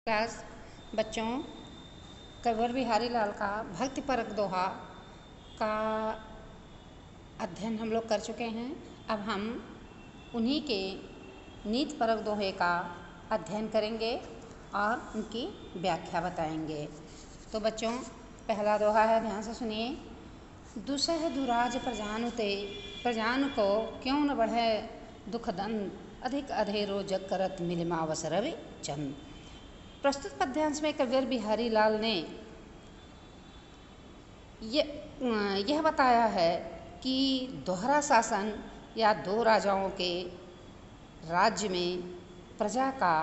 Class बच्चों, कविवर बिहारी लाल का भक्ति परक दोहा का अध्ययन हम लोग कर चुके हैं। अब हम उन्हीं के नीति परक दोहे का अध्ययन करेंगे और उनकी व्याख्या बताएंगे। तो बच्चों, पहला दोहा है, ध्यान से सुनिए। दुसह दुराज प्रजान को क्यों न बढ़े दुख दंड, अधिक अधेरो जग करत मिलिमावस रवि चंद। प्रस्तुत पद्यांश में कविवर बिहारी लाल ने यह बताया है कि दोहरा शासन या दो राजाओं के राज्य में प्रजा का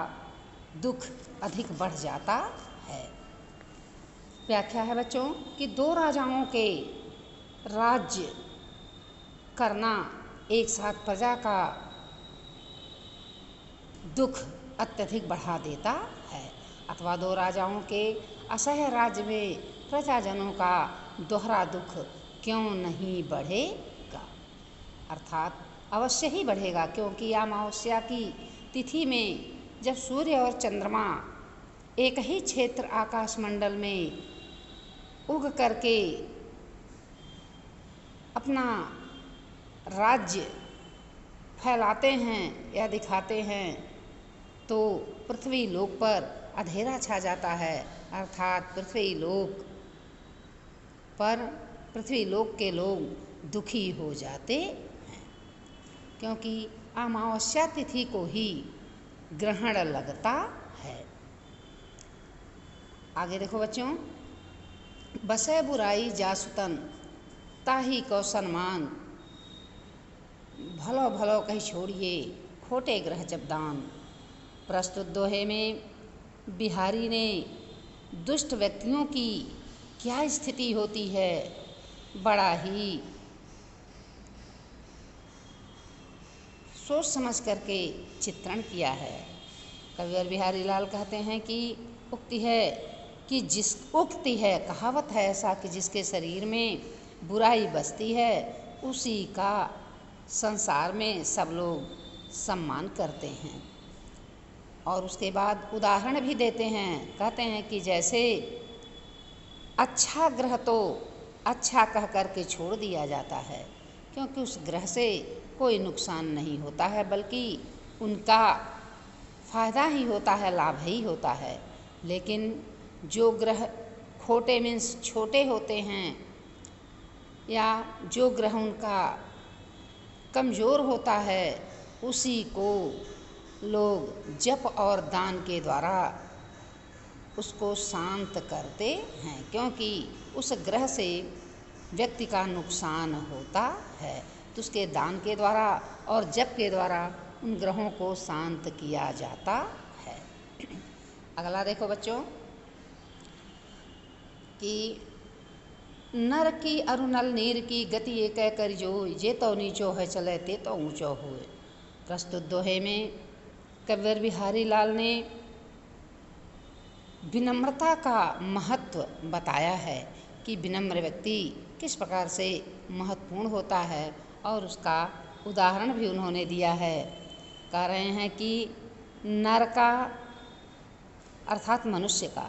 दुख अधिक बढ़ जाता है। व्याख्या है बच्चों कि दो राजाओं के राज्य करना एक साथ प्रजा का दुख अत्यधिक बढ़ा देता है, अथवा दो राजाओं के असह्य राज्य में प्रजाजनों का दोहरा दुख क्यों नहीं बढ़ेगा, अर्थात अवश्य ही बढ़ेगा, क्योंकि अमावस्या की तिथि में जब सूर्य और चंद्रमा एक ही क्षेत्र आकाशमंडल में उग करके अपना राज्य फैलाते हैं या दिखाते हैं, तो पृथ्वी लोक पर अंधेरा छा जाता है, अर्थात पृथ्वी लोक के लोग दुखी हो जाते हैं, क्योंकि अमावस्या तिथि को ही ग्रहण लगता है। आगे देखो बच्चों, बसे बुराई जासुतन ताही को सन्मान, भलो भलो कही छोड़िए खोटे ग्रह जब दान। प्रस्तुत दोहे में बिहारी ने दुष्ट व्यक्तियों की क्या स्थिति होती है बड़ा ही सोच समझ करके चित्रण किया है। कविवर बिहारी लाल कहते हैं कि उक्ति है कहावत है ऐसा कि जिसके शरीर में बुराई बसती है उसी का संसार में सब लोग सम्मान करते हैं। और उसके बाद उदाहरण भी देते हैं, कहते हैं कि जैसे अच्छा ग्रह तो अच्छा कह करके छोड़ दिया जाता है, क्योंकि उस ग्रह से कोई नुकसान नहीं होता है, बल्कि उनका फायदा ही होता है, लाभ ही होता है। लेकिन जो ग्रह खोटे मीन्स छोटे होते हैं, या जो ग्रह उनका कमज़ोर होता है, उसी को लोग जप और दान के द्वारा उसको शांत करते हैं, क्योंकि उस ग्रह से व्यक्ति का नुकसान होता है, तो उसके दान के द्वारा और जप के द्वारा उन ग्रहों को शांत किया जाता है। अगला देखो बच्चों कि नर की अरुणल नीर की गति एक कर जो, जे तो नीचो है चले ते तो ऊंचो हुए। प्रस्तुत दोहे में कविवर बिहारी लाल ने विनम्रता का महत्व बताया है कि विनम्र व्यक्ति किस प्रकार से महत्वपूर्ण होता है, और उसका उदाहरण भी उन्होंने दिया है। कह रहे हैं कि नर का अर्थात मनुष्य का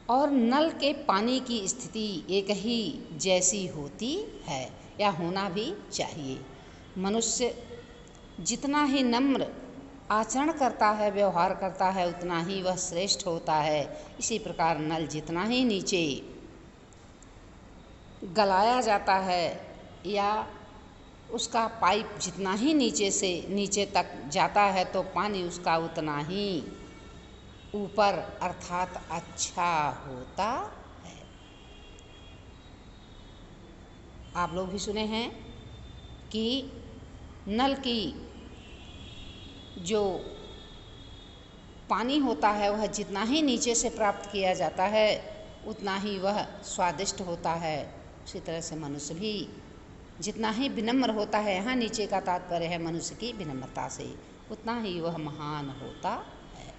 और नल के पानी की स्थिति एक ही जैसी होती है, या होना भी चाहिए। मनुष्य जितना ही नम्र आचरण करता है, व्यवहार करता है, उतना ही वह श्रेष्ठ होता है। इसी प्रकार नल जितना ही नीचे गलाया जाता है, या उसका पाइप जितना ही नीचे तक जाता है, तो पानी उसका उतना ही ऊपर अर्थात अच्छा होता है। आप लोग भी सुने हैं कि नल की जो पानी होता है वह जितना ही नीचे से प्राप्त किया जाता है उतना ही वह स्वादिष्ट होता है। उसी तरह से मनुष्य भी जितना ही विनम्र होता है, यहाँ नीचे का तात्पर्य है मनुष्य की विनम्रता से, उतना ही वह महान होता है।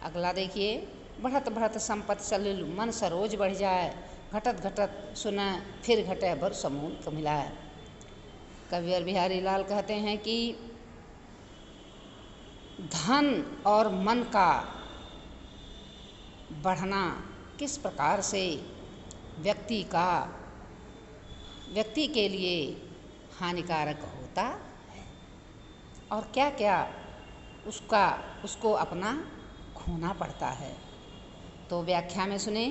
अगला देखिए, बढ़त बढ़त संपत्ति सलिल मन सरोज बढ़ जाए, घटत घटत सुना फिर घटे बर समूल कमिलाए। कविवर बिहारी लाल कहते हैं कि धन और मन का बढ़ना किस प्रकार से व्यक्ति के लिए हानिकारक होता है और क्या क्या उसको अपना खोना पड़ता है। तो व्याख्या में सुने।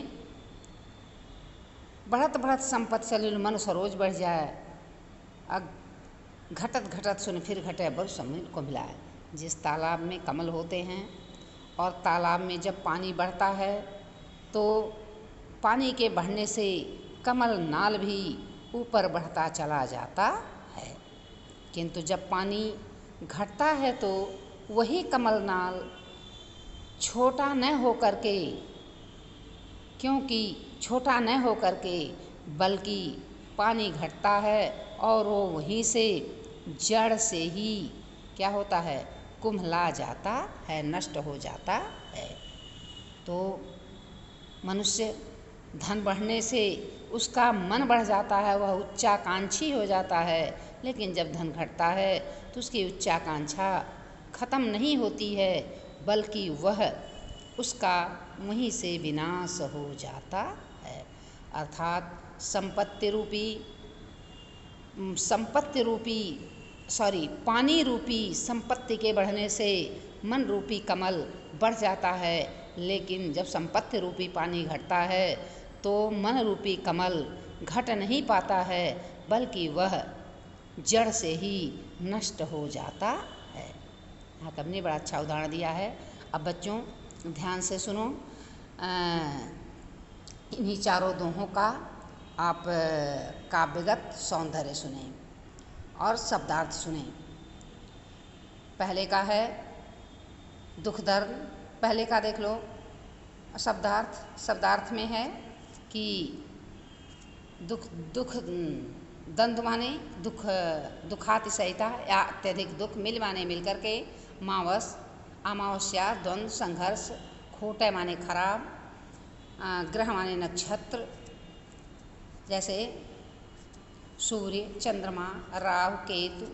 बढ़त बढ़त संपत्ति सलिल मन सरोज बढ़ जाए, घटत घटत सुन फिर घटे बरु समिल को मिलाए। जिस तालाब में कमल होते हैं और तालाब में जब पानी बढ़ता है तो पानी के बढ़ने से कमल नाल भी ऊपर बढ़ता चला जाता है, किंतु जब पानी घटता है तो वही कमल नाल छोटा न होकर के, क्योंकि छोटा न होकर के बल्कि पानी घटता है और वो वहीं से जड़ से ही क्या होता है, कुम्हला जाता है, नष्ट हो जाता है। तो मनुष्य धन बढ़ने से उसका मन बढ़ जाता है, वह उच्चाकांक्षी हो जाता है, लेकिन जब धन घटता है तो उसकी उच्चाकांक्षा खत्म नहीं होती है, बल्कि वह उसका वहीं से विनाश हो जाता है। अर्थात पानी रूपी संपत्ति के बढ़ने से मन रूपी कमल बढ़ जाता है, लेकिन जब संपत्ति रूपी पानी घटता है तो मन रूपी कमल घट नहीं पाता है, बल्कि वह जड़ से ही नष्ट हो जाता है। यहाँ कवि ने बड़ा अच्छा उदाहरण दिया है। अब बच्चों ध्यान से सुनो। इन्हीं चारों दोहों का आप काव्यगत सौंदर्य सुने और शब्दार्थ सुने। पहले का है दुख दर्द, पहले का देख लो। शब्दार्थ में है कि दुख द्वंद्व माने दुखातिशयता या अत्यधिक दुख, मिल माने मिल करके, मावस अमावस्या, द्वंद्व संघर्ष, खोटे माने खराब, ग्रह माने नक्षत्र जैसे सूर्य, चंद्रमा, राहु, केतु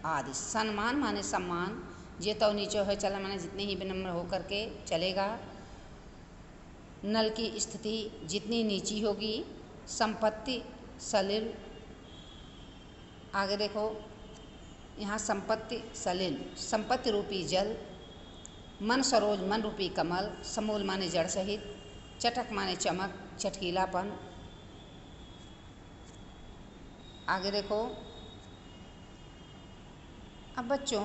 आदि। सम्मान माने सम्मान, जे तो नीचो है चला माने जितनी ही विनम्र होकर के चलेगा। नल की स्थिति जितनी नीची होगी। संपत्ति सलिल, आगे देखो यहाँ संपत्ति सलिल, संपत्ति रूपी जल। मन सरोज, मन रूपी कमल। समूल माने जड़ सहित। चटक माने चमक, चटकीलापन। आगे देखो। अब बच्चों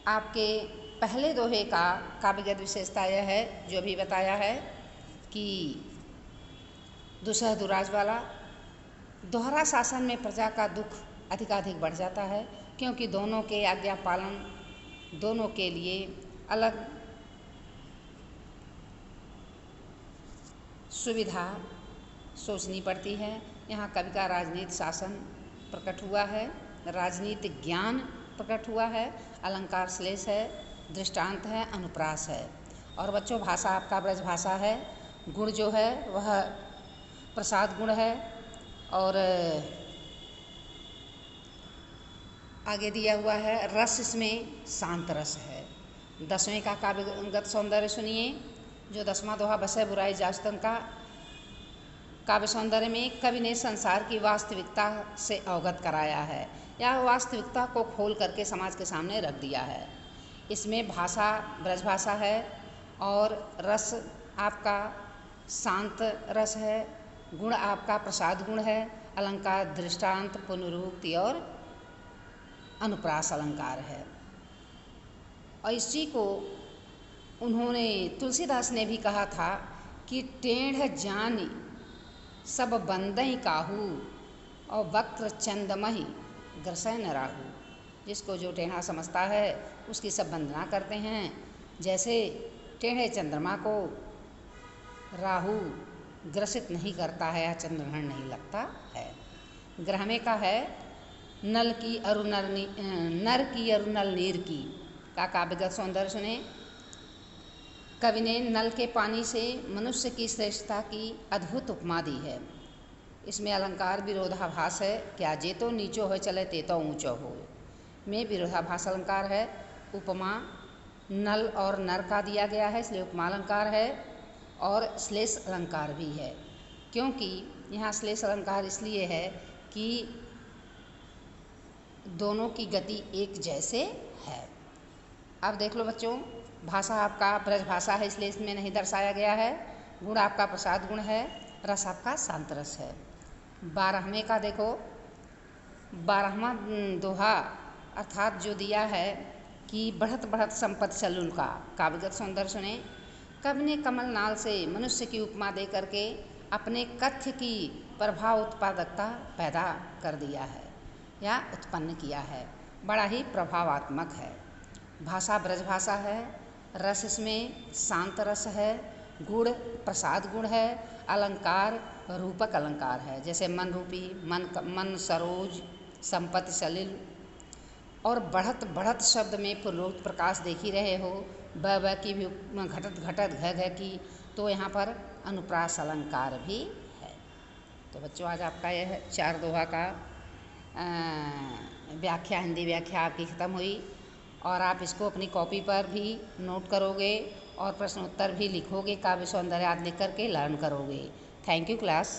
आपके पहले दोहे का काव्यगत विशेषता यह है, जो अभी बताया है, कि दुसह दुराज वाला दोहरा शासन में प्रजा का दुख अधिकाधिक बढ़ जाता है, क्योंकि दोनों के आज्ञा पालन, दोनों के लिए अलग सुविधा सोचनी पड़ती है। यहाँ कवि का राजनीतिक शासन प्रकट हुआ है, राजनीतिक ज्ञान प्रकट हुआ है, अलंकार श्लेष है, दृष्टांत है, अनुप्रास है। और बच्चों भाषा आपका ब्रज भाषा है। गुण जो है वह प्रसाद गुण है। और आगे दिया हुआ है रस, इसमें शांत रस है। 10वें का काव्यगत सौंदर्य सुनिए, जो 10वां दोहा बसे बुराई जास्तन का। काव्य सौंदर्य में कवि ने संसार की वास्तविकता से अवगत कराया है, या वास्तविकता को खोल करके समाज के सामने रख दिया है। इसमें भाषा ब्रज भाषा है और रस आपका शांत रस है, गुण आपका प्रसाद गुण है, अलंकार दृष्टांत, पुनरुक्ति और अनुप्रास अलंकार है। और इसी को उन्होंने तुलसीदास ने भी कहा था कि टेढ़ जानी सब बंदई काहू और वक्र चंदमही ग्रसै न राहू। जिसको जो टेढ़ा समझता है उसकी सब वंदना करते हैं, जैसे टेढ़े चंद्रमा को राहु ग्रसित नहीं करता है या चंद्रग्रहण नहीं लगता है। ग्रह में का है नर की अरु नल नीर की का काव्यगत सौंदर्य सुने। कवि ने नल के पानी से मनुष्य की श्रेष्ठता की अद्भुत उपमा दी है। इसमें अलंकार विरोधाभास है, क्या जे तो नीचो हो चले ते तो ऊंचो हो, में विरोधाभास अलंकार है। उपमा नल और नर का दिया गया है, इसलिए उपमालंकार है। और श्लेष अलंकार भी है, क्योंकि यहाँ श्लेष अलंकार इसलिए है कि दोनों की गति एक जैसे है। अब देख लो बच्चों, भाषा आपका ब्रज भाषा है, इसलिए इसमें नहीं दर्शाया गया है। गुण आपका प्रसाद गुण है, रस आपका शांत रस है। 12वें का देखो, 12वां दोहा अर्थात जो दिया है कि बढ़त बढ़त संपत्ति सलूल का काव्यगत सौंदर्य सुने। कवि ने कमल नाल से मनुष्य की उपमा दे करके अपने कथ्य की प्रभाव उत्पादकता पैदा कर दिया है या उत्पन्न किया है, बड़ा ही प्रभावात्मक है। भाषा ब्रज भाषा है, रस इसमें शांत रस है, गुण प्रसाद गुण है, अलंकार रूपक अलंकार है, जैसे मन रूपी, मन सरोज, संपत्ति सलिल। और बढ़त बढ़त शब्द में पुनरुक्त प्रकाश देख ही रहे हो, ब की भी घटत घटत घ की, तो यहाँ पर अनुप्रास अलंकार भी है। तो बच्चों आज आपका यह 4 दोहा का व्याख्या, हिंदी व्याख्या आपकी ख़त्म हुई। और आप इसको अपनी कॉपी पर भी नोट करोगे और प्रश्न उत्तर भी लिखोगे, काव्य सौंदर्य आदि लिख करके लर्न करोगे। Thank you class.